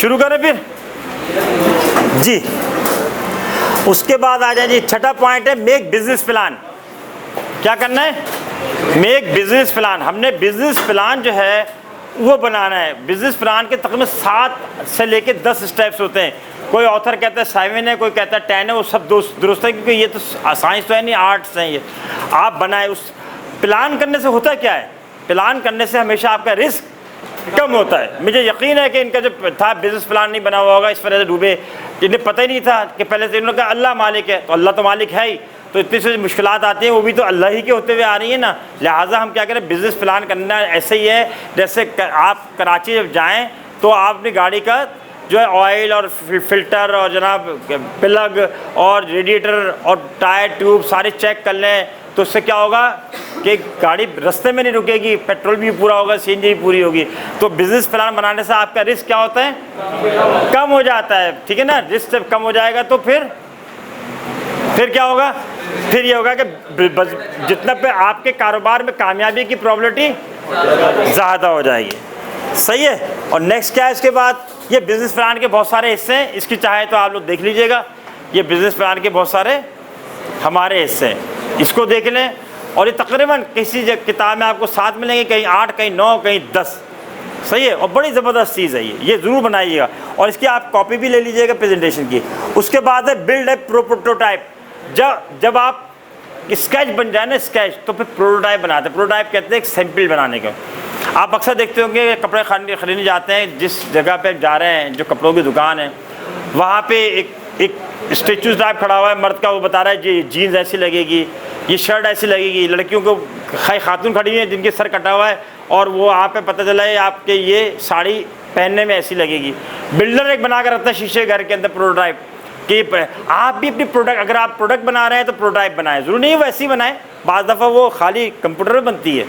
शुरू करें फिर जी। उसके बाद आ जाए जी, छठा पॉइंट है मेक बिजनेस प्लान। क्या करना है? Make business plan. हमने बिजनेस प्लान जो है वो बनाना है। बिजनेस प्लान के तकरीबन 7 से लेके 10 स्टेप्स होते हैं। कोई ऑथर कहता है 7 है, कोई कहता है 10 है, वो सब दुरुस्त है, क्योंकि ये तो साइंस तो है नहीं, आर्ट्स है ये। आप बनाए। उस प्लान करने से होता क्या है? प्लान करने से हमेशा आपका रिस्क कम होता है। मुझे यकीन है कि इनका जो था बिजनेस प्लान नहीं बना हुआ होगा, इस वजह से डूबे। इन्हें पता ही नहीं था कि पहले से इन्होंने कहा अल्लाह मालिक है, तो अल्लाह तो मालिक है ही, तो इतनी सी मुश्किलात आती हैं वो भी तो अल्लाह ही के होते हुए आ रही है ना। लिहाजा हम क्या करें, बिज़नेस प्लान करना ऐसे ही है जैसे आप कराची जब जाएँ तो आप अपनी गाड़ी का जो है ऑयल और फिल्टर और जनाब प्लग और रेडिएटर और टायर ट्यूब सारे चेक कर लें, तो उससे क्या होगा कि गाड़ी रास्ते में नहीं रुकेगी, पेट्रोल भी पूरा होगा, सीएनजी भी पूरी होगी। तो बिज़नेस प्लान बनाने से आपका रिस्क क्या होता है? कम हो जाता है, ठीक है ना। रिस्क जब कम हो जाएगा तो फिर क्या होगा? फिर ये होगा कि जितना पे आपके कारोबार में कामयाबी की प्रोबेबिलिटी ज़्यादा हो जाएगी। सही है। और नेक्स्ट क्या है इसके बाद? ये बिज़नेस प्लान के बहुत सारे हिस्से हैं, इसकी चाहे तो आप लोग देख लीजिएगा। ये बिज़नेस प्लान के बहुत सारे हमारे हिस्से हैं, इसको देख लें। और ये तकरीबन किसी किताब में आपको 7 मिलेंगे, कहीं 8, कहीं 9, कहीं 10। सही है। और बड़ी ज़बरदस्त चीज़ है ये ज़रूर बनाइएगा। और इसकी आप कॉपी भी ले लीजिएगा प्रेजेंटेशन की। उसके बाद है बिल्ड ए प्रोटोटाइप। जब आप स्केच बन जाए ना, स्केच, तो फिर प्रोटोटाइप बनाते हैं। प्रोटोटाइप कहते हैं एक सैंपल बनाने का। आप अक्सर देखते होंगे कपड़े खरीदने जाते हैं, जिस जगह पे जा रहे हैं जो कपड़ों की दुकान है, वहाँ पे एक स्टेचू टाइप खड़ा हुआ है मर्द का, वो बता रहा है जी जीन्स ऐसी लगेगी, ये शर्ट ऐसी लगेगी। लड़कियों को खातून खड़ी है जिनके सर कटा हुआ है, और वो आप पे पता चला है आपके ये साड़ी पहनने में ऐसी लगेगी। बिल्डर एक बना कर रखता है शीशे घर के अंदर प्रोटोटाइप कि आप भी अपनी प्रोडक्ट, अगर आप प्रोडक्ट बना रहे हैं तो प्रोटोटाइप बनाएं। ज़रूरी नहीं वैसी बनाएं, बाज़ दफ़ा वो खाली कंप्यूटर में बनती है।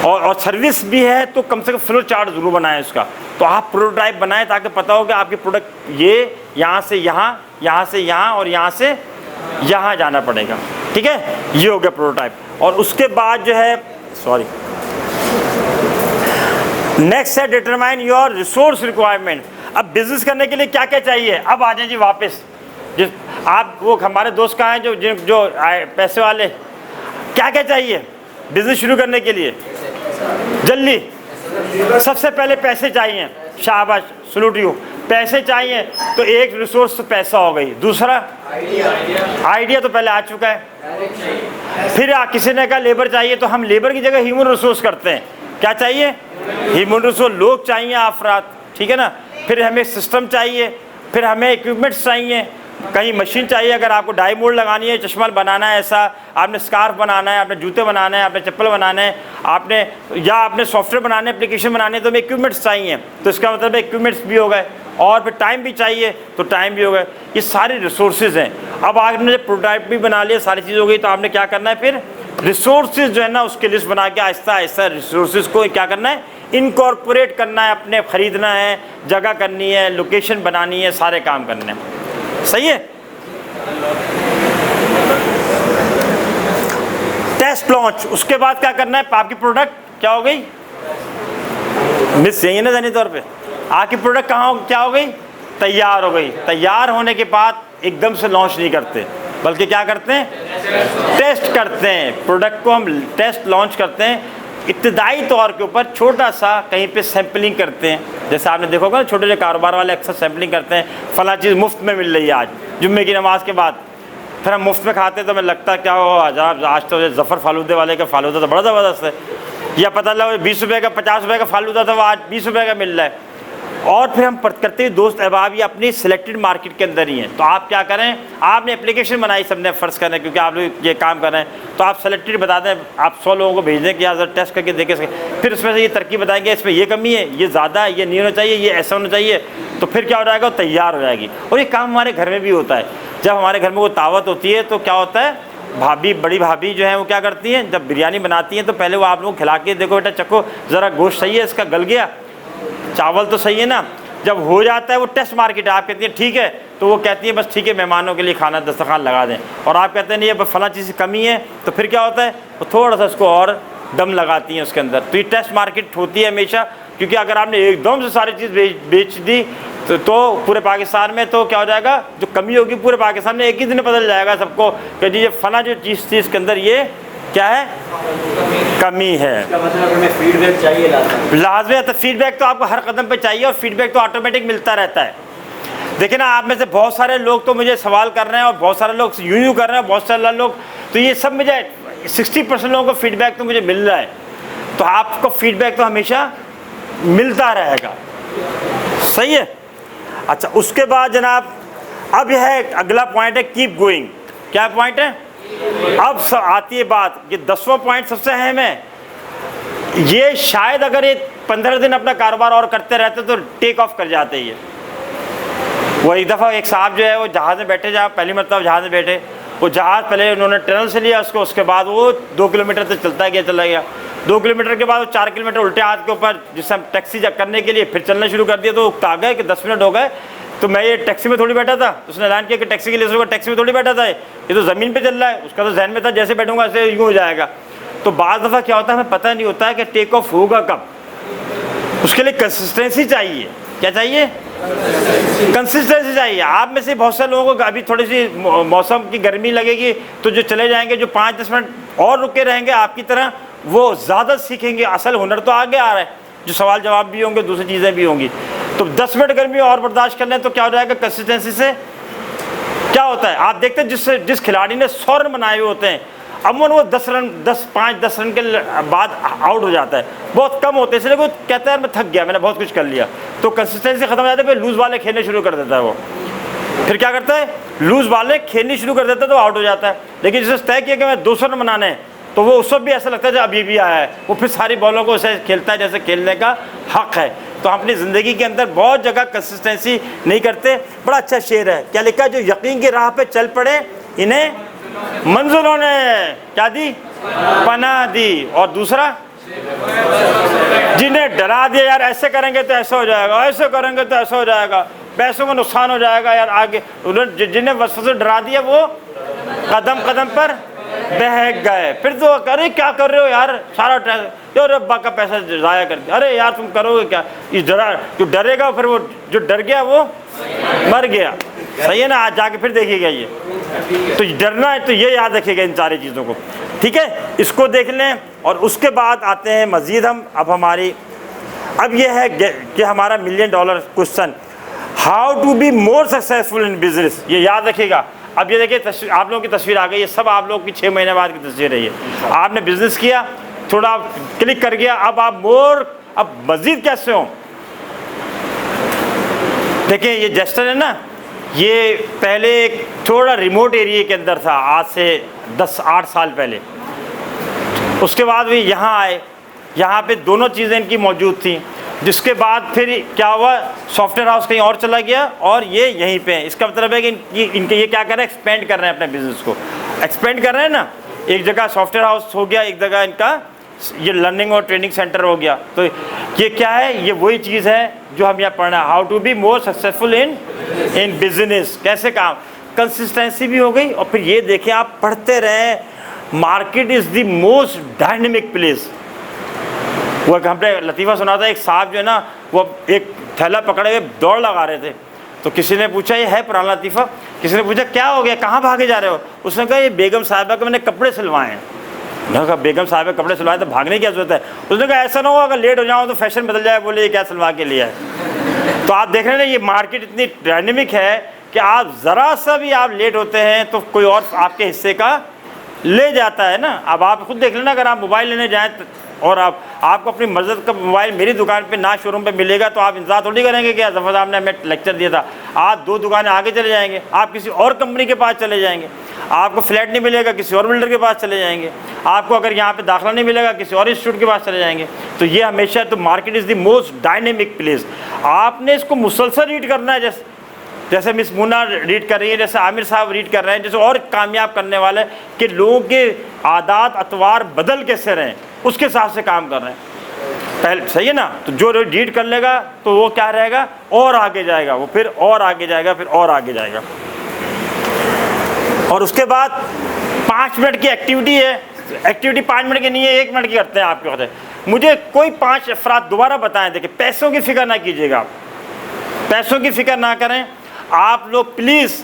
और सर्विस भी है तो कम से कम फ्लो चार्ट ज़रूर बनाएं उसका। तो आप प्रोटोटाइप बनाएं ताकि पता हो कि आपकी प्रोडक्ट ये यहाँ से यहाँ, यहाँ से यहाँ और यहाँ से यहाँ जाना पड़ेगा। ठीक है, ये हो गया प्रोटोटाइप। और उसके बाद जो है नेक्स्ट है डिटरमाइन योर रिसोर्स रिक्वायरमेंट। अब बिजनेस करने के लिए क्या क्या चाहिए? अब आ जाए जी वापस। जिस आप वो हमारे दोस्त कहाँ हैं जो पैसे वाले, क्या क्या चाहिए बिजनेस शुरू करने के लिए? जल्दी, सबसे पहले पैसे चाहिए। शाबाश, सलूट यू। पैसे चाहिए तो एक रिसोर्स तो पैसा हो गई। दूसरा आइडिया तो पहले आ चुका है। फिर किसी ने कहा लेबर चाहिए, तो हम लेबर की जगह ह्यूमन रिसोर्स करते हैं। क्या चाहिए? ह्यूमन रिसोर्स, लोग चाहिए, अफराद। ठीक है ना। फिर हमें सिस्टम चाहिए, फिर हमें इक्विपमेंट्स चाहिए, कहीं मशीन चाहिए। अगर आपको डाई मोल्ड लगानी है, चश्मा बनाना है, ऐसा आपने स्कार्फ बनाना है, आपने जूते बनाना है, आपने चप्पल बनाना है, आपने सॉफ्टवेयर बनाने, एप्लीकेशन बनाने, तो हमें इक्विपमेंट्स चाहिए। तो इसका मतलब इक्विपमेंट्स भी हो गए, और फिर टाइम भी चाहिए तो टाइम भी हो गए। ये सारे रिसोर्सेज हैं। अब आपने प्रोटोटाइप भी बना लिया, सारी चीज़ हो गई, तो आपने क्या करना है? फिर रिसोर्सेज जो है ना उसकी लिस्ट बना के आहिस्ता आहिस्ता रिसोर्सेज को क्या करना है? इनकॉर्पोरेट करना है, अपने ख़रीदना है, जगह करनी है, लोकेशन बनानी है, सारे काम करने हैं। सही है। Test launch. उसके बाद क्या करना है? आपकी प्रोडक्ट क्या हो गई? मिस यही है ना ज़हनी तौर पे। आपकी प्रोडक्ट क्या हो गई? तैयार हो गई। तैयार होने के बाद एकदम से लॉन्च नहीं करते, बल्कि क्या करते हैं? टेस्ट करते हैं। प्रोडक्ट को हम टेस्ट लॉन्च करते हैं, इब्तिदाई तौर के ऊपर छोटा सा कहीं पे सैम्पलिंग करते हैं। जैसे आपने देखा होगा छोटे छोटे कारोबार वाले अक्सर सैम्पलिंग करते हैं, फला चीज़ मुफ्त में मिल रही है आज जुम्मे की नमाज के बाद, फिर हम मुफ्त में खाते हैं तो हमें लगता क्या हो आज तो जफ़र फालूदे वाले का फालूदा तो बड़ा ज़बरदस्त है, या पता लगा 20 रुपये का 50 रुपये का फालूदा था वो आज 20 रुपये का मिल रहा है। और फिर हम करते हैं दोस्त अहबाब ये अपनी सिलेक्टेड मार्केट के अंदर ही हैं। तो आप क्या करें? आपने एप्लीकेशन बनाई, सबने फ़र्ज़ करें क्योंकि आप लोग ये काम कर रहे हैं, तो आप सेलेक्टेड बता दें, आप 100 लोगों को भेज दें कि यार टेस्ट करके देखें। फिर उसमें से ये तरकीब बताएंगे, इसमें ये कमी है, ये ज़्यादा है, ये नहीं होना चाहिए, ये ऐसा होना चाहिए। तो फिर क्या हो जाएगा? वो तैयार हो जाएगी। और ये काम हमारे घर में भी होता है। जब हमारे घर में कोई दावत होती है तो क्या होता है, बड़ी भाभी जो है वो क्या करती हैं, जब बिरयानी बनाती हैं तो पहले वो आप लोगों को खिला के, देखो बेटा चखो ज़रा, गोश्त सही है, इसका गल गया, चावल तो सही है ना। जब हो जाता है वो टेस्ट मार्केट है, आप कहती हैं ठीक है, तो वो कहती है बस ठीक है, मेहमानों के लिए खाना दस्तरखान लगा दें। और आप कहते हैं नहीं अब फला चीज़ की कमी है, तो फिर क्या होता है? वो थोड़ा सा उसको और दम लगाती हैं उसके अंदर। तो ये टेस्ट मार्केट होती है हमेशा, क्योंकि अगर आपने एकदम से सारी चीज़ बेच दी तो पूरे पाकिस्तान में तो क्या हो जाएगा, जो कमी होगी पूरे पाकिस्तान में एक ही दिन में बदल जाएगा सबको कि जी ये फला जो चीज़ के अंदर ये क्या है, कमी है। इसका मतलब हमें फीडबैक चाहिए लाजमी है, तो फीडबैक तो आपको हर कदम पे चाहिए और फीडबैक तो ऑटोमेटिक मिलता रहता है। देखिए ना, आप में से बहुत सारे लोग तो मुझे सवाल कर रहे हैं और बहुत सारे लोग यूं कर रहे हैं, बहुत सारे लोग तो ये सब मुझे 60% लोगों को फीडबैक तो मुझे मिल रहा है। तो आपको फीडबैक तो हमेशा मिलता रहेगा, सही है। अच्छा, उसके बाद जनाब अब यह है अगला पॉइंट है कीप गोइंग। क्या पॉइंट है? अब आती है बात, ये 10वां पॉइंट सबसे अहम है। ये शायद अगर ये 15 दिन अपना कारोबार और करते रहते तो टेक ऑफ कर जाते ये। वो एक दफ़ा एक साहब जो है वो जहाज़ में बैठे, जहाँ पहली मतलब जहाज़ में बैठे, वो जहाज़ पहले उन्होंने टनल से लिया उसको, उसके बाद वो 2 किलोमीटर तक चला गया। 2 किलोमीटर के बाद वो 4 किलोमीटर उल्टे हाथ के ऊपर जिससे हम टैक्सी करने के लिए फिर चलना शुरू कर दिया। तो आ गए कि 10 मिनट हो गए, तो मैं ये टैक्सी में थोड़ी बैठा था, उसने ऐलान किया कि टैक्सी के लिए टैक्सी में थोड़ी बैठा था, ये तो ज़मीन पे चल रहा है। उसका तो जहन में था जैसे बैठूंगा ऐसे यूँ हो जाएगा। तो बाज़ दफ़ा क्या होता है हमें पता नहीं होता है कि टेक ऑफ होगा कब। उसके लिए कंसिस्टेंसी चाहिए। क्या चाहिए? कंसिस्टेंसी चाहिए। आप में से बहुत सारे लोगों को अभी थोड़ी सी मौसम की गर्मी लगेगी तो जो चले जाएंगे, जो 5-10 मिनट और रुके रहेंगे आपकी तरह, वो ज़्यादा सीखेंगे। असल हुनर तो आगे आ रहा है, जो सवाल जवाब भी होंगे, दूसरी चीज़ें भी होंगी। तो 10 मिनट गर्मी और बर्दाश्त कर लें तो क्या हो जाएगा, कंसिस्टेंसी से क्या होता है। आप देखते हैं जिस खिलाड़ी ने 100 रन बनाए हुए होते हैं, अमूमन वो 10 रन 5-10 रन के बाद आउट हो जाता है। बहुत कम होते हैं, इसलिए वो कहता है मैं थक गया, मैंने बहुत कुछ कर लिया। तो कंसिस्टेंसी खत्म हो जाती है, फिर लूज़ वाले खेलने शुरू कर देता है वो। फिर क्या करता है, लूज़ वाले खेलनी शुरू कर देता है तो आउट हो जाता है। लेकिन जिसे तय किया कि मैं 200 रन बनाने हैं, तो वो उस वक्त भी ऐसा लगता है जब अभी भी आया है, वो फिर सारी बॉलों को ऐसे खेलता है जैसे खेलने का हक़ है। तो हम अपनी ज़िंदगी के अंदर बहुत जगह कंसिस्टेंसी नहीं करते। बड़ा अच्छा शेर है, क्या लिखा है, जो यकीन की राह पे चल पड़े इन्हें मंजिलों ने क्या दी, पनाह दी। और दूसरा, जिन्हें डरा दिया यार ऐसे करेंगे तो ऐसा हो जाएगा, ऐसे करेंगे तो ऐसा हो जाएगा, पैसों का नुकसान हो जाएगा यार आगे, जिन्हें वसवसे डरा दिया वो कदम कदम पर बहक गए। फिर तो अरे क्या कर रहे हो यार, सारा यार रब्बा का पैसा ज़ाया कर दिया, अरे यार तुम करोगे क्या, इस जो डरेगा फिर वो जो डर गया वो मर गया। सही है ना। आज जाके फिर देखिएगा ये, तो डरना है तो ये याद रखिएगा इन सारी चीज़ों को, ठीक है। इसको देख लें और उसके बाद आते हैं मज़ीद हम अब ये है कि हमारा $1 million question, how to be more successful in business. ये याद रखिएगा। अब ये देखिए आप लोगों की तस्वीर आ गई, ये सब आप लोगों की 6 महीने बाद की तस्वीर है। ये आपने बिजनेस किया, थोड़ा क्लिक कर गया, अब आप अब मज़ीद कैसे हो। देखिए ये जेस्टर है ना, ये पहले एक थोड़ा रिमोट एरिया के अंदर था, आज से 10-8 साल पहले। उसके बाद भी यहाँ आए, यहाँ पे दोनों चीज़ें इनकी मौजूद थी। जिसके बाद फिर क्या हुआ, सॉफ्टवेयर हाउस कहीं और चला गया और ये यहीं पे हैं। इसका मतलब है कि इनके ये क्या कर रहे हैं, एक्सपेंड कर रहे हैं अपने बिजनेस को, एक्सपेंड कर रहे हैं ना। एक जगह सॉफ्टवेयर हाउस हो गया, एक जगह इनका ये लर्निंग और ट्रेनिंग सेंटर हो गया। तो ये क्या है, ये वही चीज़ है जो हम यहाँ पढ़ना है, how to be more successful in business. कैसे काम, कंसिस्टेंसी भी हो गई। और फिर ये देखें, आप पढ़ते रहें, market is the most dynamic place. वो हमने लतीफ़ा सुना था, एक साहब जो है ना वो एक थैला पकड़े हुए दौड़ लगा रहे थे। तो किसी ने पूछा, ये है पुराना लतीफ़ा, किसी ने पूछा क्या हो गया, कहाँ भागे जा रहे हो। उसने कहा ये बेगम साहिबा के मैंने कपड़े सिलवाए हैं। मैंने कहा बेगम साहिबा कपड़े सिलवाए तो भागने की क्या जरूरत है। उसने कहा ऐसा ना हो अगर लेट हो जाओ तो फैशन बदल जाए, बोले ये क्या सिलवा के लिया है। तो आप देख रहे हैं ना, ये मार्केट इतनी डायनेमिक है कि आप ज़रा सा भी आप लेट होते हैं तो कोई और आपके हिस्से का ले जाता है ना। अब आप खुद देख लेना, अगर आप मोबाइल लेने जाएँ और आपको अपनी मर्ज़ी का मोबाइल मेरी दुकान पे ना शोरूम पे मिलेगा तो आप इंतज़ार थोड़ी करेंगे कि जफ़र साहब ने हमें लेक्चर दिया था। आप 2 दुकानें आगे चले जाएंगे, आप किसी और कंपनी के पास चले जाएंगे। आपको फ्लैट नहीं मिलेगा, किसी और बिल्डर के पास चले जाएंगे। आपको अगर यहाँ पे दाखिला नहीं मिलेगा, किसी और इंस्टीट्यूट के पास चले जाएंगे। तो ये हमेशा, तो market is the most dynamic place. आपने इसको मुसलसल रीड करना है, जैसे मिस मुन्ना रीड कर रही है, जैसे आमिर साहब रीड कर रहे हैं, जैसे और कामयाब करने वाले कि लोगों के आदात अतवार बदल कैसे रहें, उसके हिसाब से काम कर रहे हैं पहले। सही है ना। तो जो रीड कर लेगा तो वो क्या रहेगा, और आगे जाएगा, वो फिर और आगे जाएगा, फिर और आगे जाएगा। और उसके बाद 5 मिनट की एक्टिविटी है। एक्टिविटी 5 मिनट की नहीं है, 1 मिनट की करते हैं। आपके होते मुझे कोई 5 अफराद दोबारा बताएं। देखिए पैसों की फिक्र ना कीजिएगा आप, पैसों की फिक्र ना करें, आप लोग प्लीज़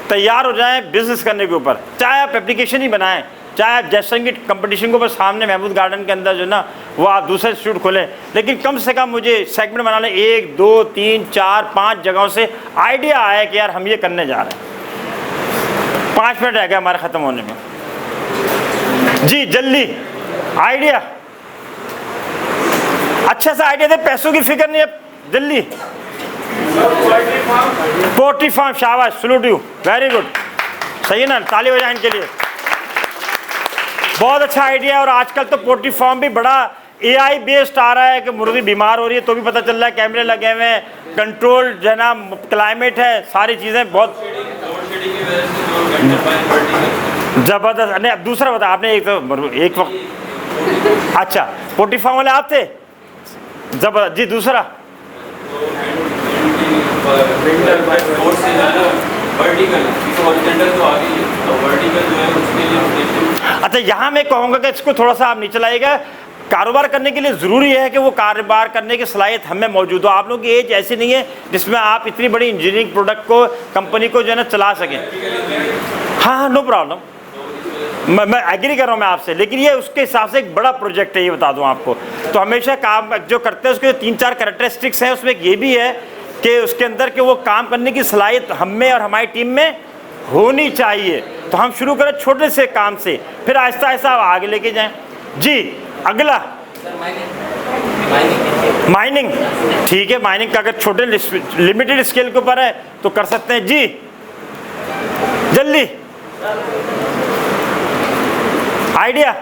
तैयार हो जाएं बिजनेस करने के ऊपर। चाहे आप एप्लीकेशन ही बनाएं, चाहे आप जयसंगीत कंपटीशन के ऊपर सामने महमूद गार्डन के अंदर जो ना वो आप दूसरे इंस्टीट्यूट खोलें, लेकिन कम से कम मुझे सेगमेंट बना लें 1 2 3 4 5 जगहों से आइडिया आया कि यार हम ये करने जा रहे हैं। 5 मिनट रह गए हमारे ख़त्म होने में जी। जल्दी आइडिया, अच्छा सा आइडिया दे, पैसों की फिक्र नहीं है, जल्दी। पोल्ट्री फार्म, शाबाश, सैल्यूट यू, वेरी गुड, सही है ना, ताली बजाएं इनके लिए, बहुत अच्छा आइडिया। और आजकल तो पोल्ट्री फार्म भी बड़ा AI बेस्ड आ रहा है कि मुर्गी बीमार हो रही है तो भी पता चल रहा है, कैमरे लगे हुए हैं, कंट्रोल जो है ना, क्लाइमेट है, सारी चीज़ें बहुत ज़बरदस्त। नहीं, अब दूसरा बता, आपने एक वक्त, अच्छा पोल्ट्री फार्म वाले आप थे, जबरदस्त जी। दूसरा अच्छा, यहाँ मैं कहूँगा कि इसको थोड़ा सा आप नीचे लाइएगा। कारोबार करने के लिए ज़रूरी है कि वो कारोबार करने की सलाहियत हमें मौजूद हो। आप लोगों की एज ऐसी नहीं है जिसमें आप इतनी बड़ी इंजीनियरिंग प्रोडक्ट को, कंपनी को जो है ना चला सकें। हाँ, नो प्रॉब्लम, मैं एग्री कर रहा हूँ मैं आपसे, लेकिन ये उसके हिसाब से एक बड़ा प्रोजेक्ट है, ये बता दूँ आपको। तो हमेशा काम जो करते हैं उसके 3-4 कैरेक्टरिस्टिक्स हैं, उसमें ये भी है कि उसके अंदर के वो काम करने की सलाहियत हमें और हमारी टीम में होनी चाहिए। तो हम शुरू करें छोटे से काम से, फिर आहिस्ता आहिस्ता आगे लेके जाएं जी। अगला माइनिंग, ठीक है, माइनिंग का अगर छोटे लिमिटेड स्केल के ऊपर है तो कर सकते हैं जी। जल्दी आइडिया,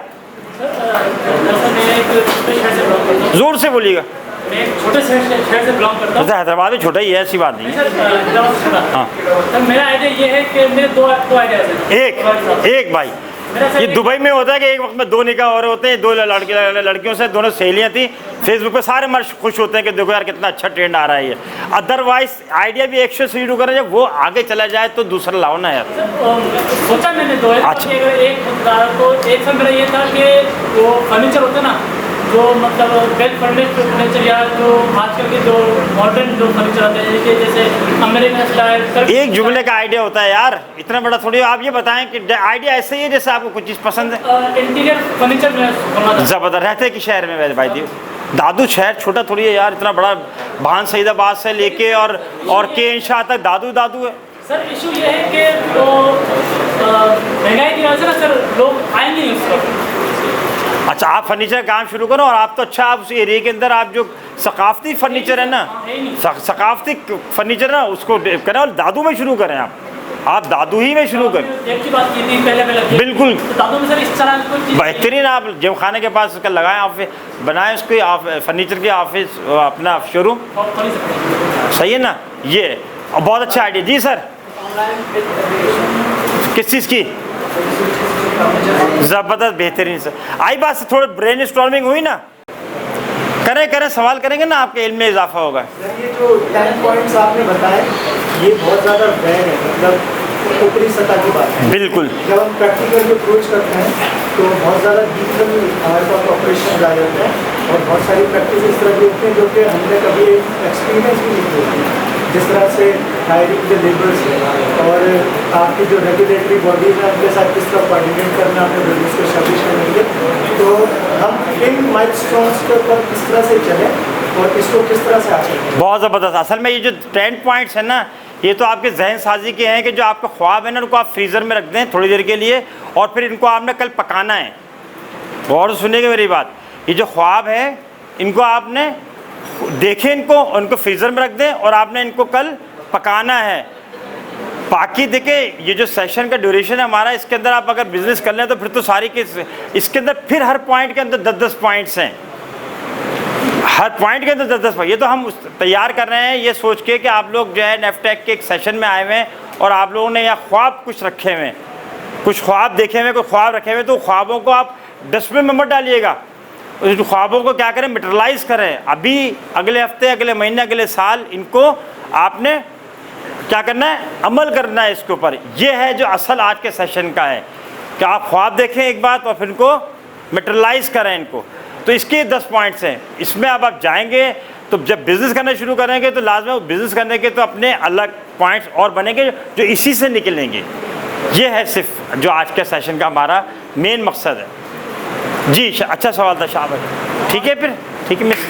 जोर से बोलिएगा। मैं एक छोटे शहर से बिलोंग करता हूँ। हैदराबाद में छोटा ही है, ऐसी बात नहीं है। हाँ, तो मेरा आइडिया ये है कि मेरे दो आइडियाज हैं। एक भाई, ये दुबई में होता है कि एक वक्त में 2 निकाह हो रहे होते हैं, 2 लड़कियों से, दोनों सहेलियाँ थी। फेसबुक पे सारे मर्द खुश होते हैं कि देखो यार कितना अच्छा ट्रेंड आ रहा है ये। अदरवाइज आइडिया भी 100 से शुरू करें, जब वो आगे चला जाए तो दूसरा लाओ ना यार। सोचा मैंने 2 है। अच्छा, एक मेरा ये था कि वो फर्नीचर होता है ना, जो मतलब वेल फर्निश्ड फर्नीचर, या जो आजकल के जो मॉडर्न जो फर्नीचर आते हैं जैसे अमेरिकन स्टाइल। एक जुमले का आइडिया होता है यार, इतना बड़ा थोड़ी। आप ये बताएं कि आइडिया ऐसे ही है जैसे आपको कुछ चीज़ पसंद है। इंटीरियर फर्नीचर में ज़बरदस्त। रहते कि शहर में वैसे भाई दी दादू, शहर छोटा थोड़ी है यार, इतना बड़ा भान सईदाबाद से लेके और के इंशा तक दादू दादू है। सर इशू ये है कि तो महंगाई की वजह से ना सर लोग आएंगे नहीं उस वक्त। अच्छा, आप फर्नीचर का काम शुरू करो, और आप तो अच्छा, आप उस एरिया के अंदर आप जो सकाफती फर्नीचर है ना, सकाफती फर्नीचर ना, उसको करें और दादू में शुरू करें। आप दादू ही में शुरू करें। एक की बात की थी पहले बिल्कुल, तो दादू में सर इस तरह बेहतरीन। आप जिम खाने के पास उसका लगाएं, ऑफिस बनाएं, उसके फर्नीचर के ऑफिस, अपना शोरूम, सही है ना। ये बहुत अच्छा आइडिया जी सर। किस चीज़ की? ज़बरदस्त, बेहतरीन सर। आई बात से थोड़ी ब्रेन स्टॉर्मिंग हुई ना, करें सवाल करेंगे ना, आपके इल्म में इजाफा होगा। ये जो 10 पॉइंट्स आपने बताए ये बहुत ज़्यादा वैग है, मतलब ऊपरी सतह की बात है। बिल्कुल, जब हम प्रैक्टिकल अप्रोच करते हैं तो बहुत ज़्यादा डीपल हमारे पास ऑपरेशन आ जाते हैं, और बहुत सारी प्रैक्टिस इस तरह की होती हैं जो कि हमने कभी एक्सपीरियंस भी नहीं होती। जिस तरह से हायरिंग के लेबर्स और आपकी जो रेगुलेटरी बॉडीज हैं उनके साथ किस तरह कोऑर्डिनेट करना, अपने बिजनेस को एस्टैब्लिश करने के लिए, तो हम इन माइलस्टोन्स के ऊपर किस तरह से चलें और इसको किस तरह से आगे। बहुत ज़बरदस्त। असल में ये जो 10 पॉइंट्स हैं ना, ये तो आपके जहन साजी के हैं कि जो आपका ख्वाब है ना, उनको आप फ्रीज़र में रख दें थोड़ी देर के लिए, और फिर इनको आपने कल पकाना है। बहुत सुनिएगा मेरी बात, ये जो ख्वाब है इनको आपने देखें, उनको फ्रीज़र में रख दें, और आपने इनको कल पकाना है। बाकी देखें, ये जो सेशन का ड्यूरेशन है हमारा, इसके अंदर आप अगर बिज़नेस कर लें तो फिर तो सारी के इसके अंदर फिर हर पॉइंट के अंदर 10-10 पॉइंट्स हैं, हर पॉइंट के अंदर 10-10 पॉइंट। ये तो हम तैयार कर रहे हैं ये सोच के कि आप लोग जो है नेफ्टेक के एक सेशन में आए हुए हैं, और आप लोगों ने यहाँ ख्वाब कुछ रखे हुए हैं, कुछ ख्वाब देखे हुए, कोई ख्वाब रखे हुए, तो ख्वाबों को आप डस्टबिन में मत डालिएगा, उस ख्वाबों को क्या करें, मटेरियलाइज़ करें। अभी अगले हफ्ते, अगले महीने, अगले साल इनको आपने क्या करना है, अमल करना है इसके ऊपर। ये है जो असल आज के सेशन का है कि आप ख्वाब देखें एक बात, और फिर इनको मटेरियलाइज़ करें इनको। तो इसके 10 पॉइंट्स हैं, इसमें अब आप जाएंगे तो जब बिज़नेस करना शुरू करेंगे तो लाजमी बिज़नेस करने के तो अपने अलग पॉइंट्स और बनेंगे जो इसी से निकलेंगे। ये है सिर्फ जो आज के सेशन का हमारा मेन मकसद है। जी अच्छा सवाल था शाबाश। ठीक है फिर ठीक है मिस।